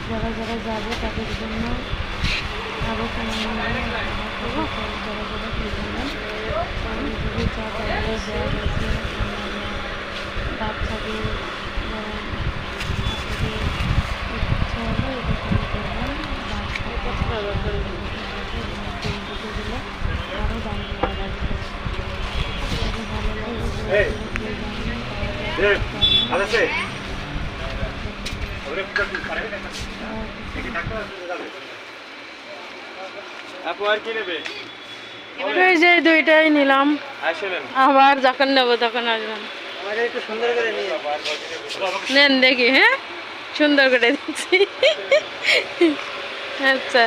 যারা যারা যাবে তাদের জন্য আরও যারা যারা দেওয়া গেছে বাচ্চাদের ইচ্ছা হলো এরকম করবেন আরও দাম দেওয়া যাচ্ছে ভালো লাগে যে দুইটাই নিলাম, আবার যখন নেবো তখন আসবেন। নেন দেখি, হ্যাঁ সুন্দর করে দিচ্ছি। আচ্ছা।